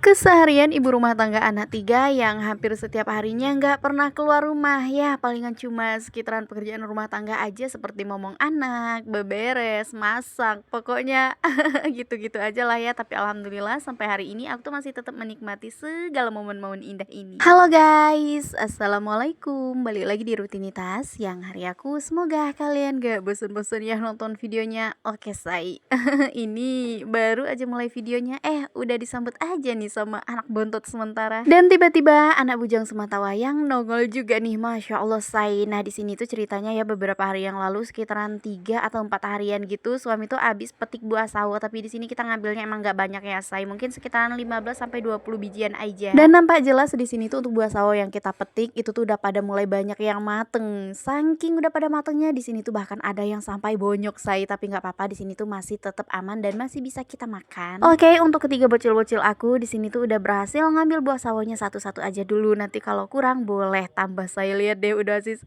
Keseharian ibu rumah tangga anak 3 yang hampir setiap harinya nggak pernah keluar rumah. Ya palingan cuma sekitaran pekerjaan rumah tangga aja seperti ngomong anak, beberes, masak, pokoknya gitu-gitu aja lah ya. Tapi alhamdulillah sampai hari ini aku tuh masih tetap menikmati segala momen-momen indah ini. Halo guys, assalamualaikum. Balik lagi di rutinitas yang hari aku. Semoga kalian gak bosen-bosen ya nonton videonya. Oke say, ini baru aja mulai videonya udah disambut aja nih sama anak bontot sementara. Dan tiba-tiba anak bujang sematawayang nongol juga nih, masya Allah say. Nah di sini tuh ceritanya ya beberapa hari yang lalu sekitaran 3 atau 4 harian gitu suami tuh abis petik buah sawo, tapi di sini kita ngambilnya emang gak banyak ya say, mungkin sekitaran 15 sampai 20 bijian aja. Dan nampak jelas di sini tuh untuk buah sawo yang kita petik itu tuh udah pada mulai banyak yang mateng. Saking udah pada matengnya di sini tuh bahkan ada yang sampai bonyok say, tapi nggak apa-apa, di sini tuh masih tetap aman dan masih bisa kita makan. Oke, untuk ketiga bocil-bocil aku di sini tuh udah berhasil ngambil buah sawonya satu-satu aja dulu. Nanti kalau kurang boleh tambah. Saya lihat deh udah sis.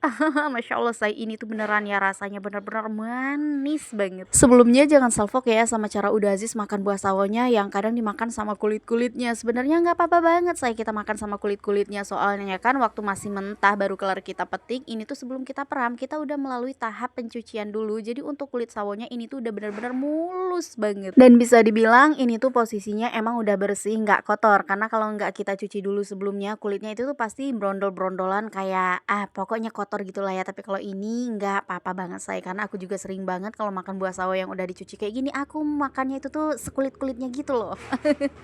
Masya Allah saya ini tuh beneran ya rasanya bener-bener manis banget. Sebelumnya jangan salfok ya sama cara udah Aziz makan buah sawonya yang kadang dimakan sama kulit-kulitnya. Sebenarnya nggak apa-apa banget saya kita makan sama kulit-kulitnya, soalnya kan waktu masih mentah baru kelar kita petik ini tuh sebelum kita peram kita udah melalui tahap pencucian dulu. Jadi untuk kulit sawonya ini tuh udah bener-bener mulus banget. Dan bisa dibilang ini tuh posisinya emang udah bersih nggak kotor, karena kalau nggak kita cuci dulu sebelumnya kulitnya itu tuh pasti brondol-brondolan kayak pokoknya kotor gitulah ya. Tapi kalau ini nggak apa-apa banget saya, karena aku juga sering banget kalau makan buah sawo yang udah dicuci kayak gini aku makannya itu tuh sekulit-kulitnya gitu loh.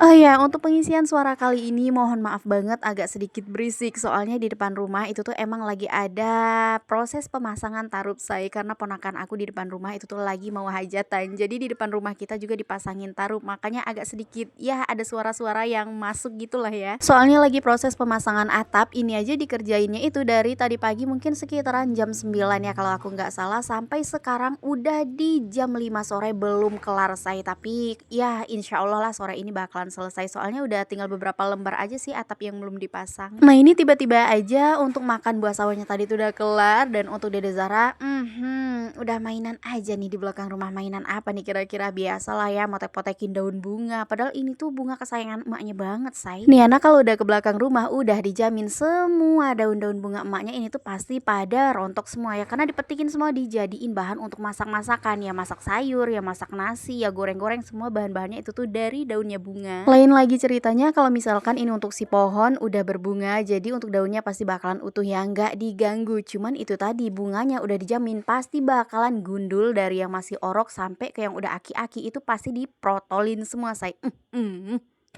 Oh ya, untuk pengisian suara kali ini mohon maaf banget agak sedikit berisik, soalnya di depan rumah itu tuh emang lagi ada proses pemasangan tarup say, karena ponakan aku di depan rumah itu tuh lagi mau hajatan. Jadi di depan rumah kita juga dipasangin tarup, makanya agak sedikit ya ada suara-suara yang masuk gitulah ya. Soalnya lagi proses pemasangan atap, ini aja dikerjainnya itu dari tadi pagi mungkin sekitaran jam 9 ya kalau aku nggak salah, sampai sekarang udah di jam 5 sore belum kelar say. Tapi ya insya Allah lah sore ini bakalan selesai, soalnya udah tinggal beberapa lembar aja sih atap yang belum dipasang. Nah ini tiba-tiba aja untuk makan buah sawonya tadi tuh udah kelar, dan untuk Dede Zara udah mainan aja nih di belakang rumah. Mainan apa nih kira-kira? Biasalah ya motek-potekin daun bunga, padahal ini tuh bunga kesayangan emaknya banget say. Nih anak kalau udah ke belakang rumah udah dijamin semua daun-daun bunga emaknya ini tuh pasti pada rontok semua ya, karena dipetikin semua dijadiin bahan untuk masak-masakan ya, masak sayur ya, masak nasi ya, goreng-goreng, semua bahan-bahannya itu tuh dari daunnya bunga. Lain lagi ceritanya kalau misalkan ini untuk si pohon udah berbunga, jadi untuk daunnya pasti bakalan utuh ya, nggak diganggu. Cuman itu tadi bunganya udah dijamin pasti bakalan gundul, dari yang masih orok sampai ke yang udah aki-aki itu pasti diprotolin semua say.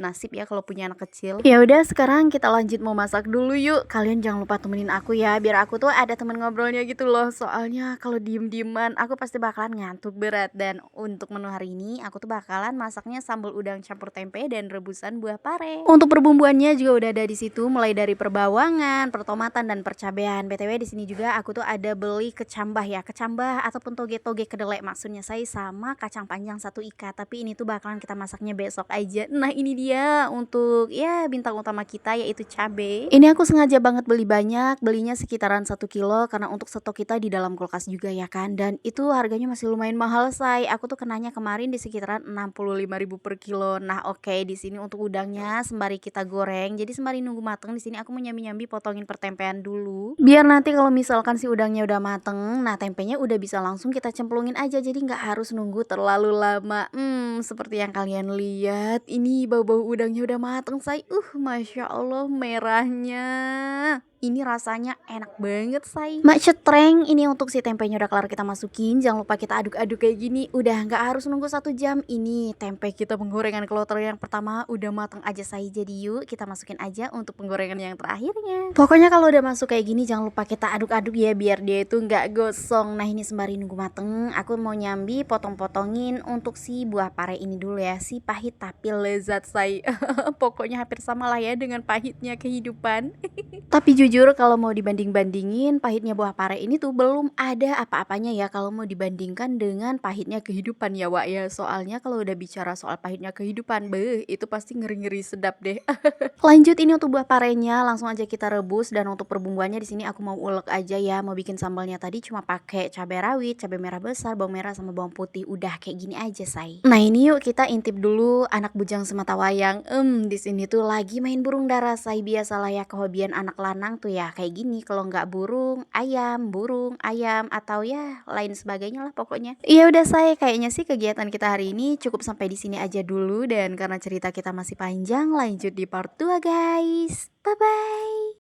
Nasib ya kalau punya anak kecil. Ya udah sekarang kita lanjut mau masak dulu yuk. Kalian jangan lupa temenin aku ya, biar aku tuh ada temen ngobrolnya gitu loh. Soalnya kalau diem-dieman aku pasti bakalan ngantuk berat. Dan untuk menu hari ini aku tuh bakalan masaknya sambal udang campur tempe dan rebusan buah pare. Untuk perbumbuannya juga udah ada di situ, mulai dari perbawangan, pertomatan dan percabean. BTW di sini juga aku tuh ada beli kecambah ya, kecambah ataupun toge-toge kedelai maksudnya saya, sama kacang panjang 1 ikat. Tapi ini tuh bakalan kita masaknya besok aja. Nah ini dia untuk ya bintang utama kita yaitu cabe. Ini aku sengaja banget beli banyak, belinya sekitaran 1 kilo karena untuk stok kita di dalam kulkas juga ya kan. Dan itu harganya masih lumayan mahal say. Aku tuh kenanya kemarin di sekitaran 65.000 per kilo. Nah oke, di sini untuk udangnya sembari kita goreng. Jadi sembari nunggu mateng di sini aku mau nyambi-nyambi potongin pertempean dulu. Biar nanti kalau misalkan si udangnya udah mateng, nah tempenya udah bisa langsung kita cemplungin aja. Jadi nggak harus nunggu terlalu lama. Seperti yang kalian lihat, ini bau-bau udangnya udah mateng say. Masya Allah merahnya. Ini rasanya enak banget say. Mak cetreng, ini untuk si tempenya udah kelar kita masukin. Jangan lupa kita aduk-aduk kayak gini. Udah nggak harus nunggu 1 jam. Ini tempe kita penggorengan kloter yang pertama udah mateng aja say. Jadi yuk kita masukin aja untuk penggorengan yang terakhirnya. Pokoknya kalau udah masuk kayak gini jangan lupa kita aduk-aduk ya, biar dia itu nggak gosong. Nah ini sembari nunggu mateng aku mau nyambi potong-potongin untuk si buah pare ini dulu ya. Si pahit tapi lezat say. Pokoknya hampir sama lah ya dengan pahitnya kehidupan. Tapi jujur Jujur kalau mau dibanding-bandingin, pahitnya buah pare ini tuh belum ada apa-apanya ya kalau mau dibandingkan dengan pahitnya kehidupan ya, Wak, ya. Soalnya kalau udah bicara soal pahitnya kehidupan, beh, itu pasti ngeri-ngeri sedap deh. Lanjut ini untuk buah parenya, langsung aja kita rebus dan untuk perbumbuannya di sini aku mau ulek aja ya. Mau bikin sambalnya tadi cuma pakai cabai rawit, cabai merah besar, bawang merah sama bawang putih. Udah kayak gini aja, say. Nah, ini yuk kita intip dulu anak bujang sematawayang. Di sini tuh lagi main burung dara, say. Biasalah ya kehobian anak lanang tuh ya kayak gini. Kalau nggak burung, ayam atau ya lain sebagainya lah pokoknya. Iya udah, say, kayaknya sih kegiatan kita hari ini cukup sampai di sini aja dulu dan karena cerita kita masih panjang, lanjut di part 2, guys. Bye bye.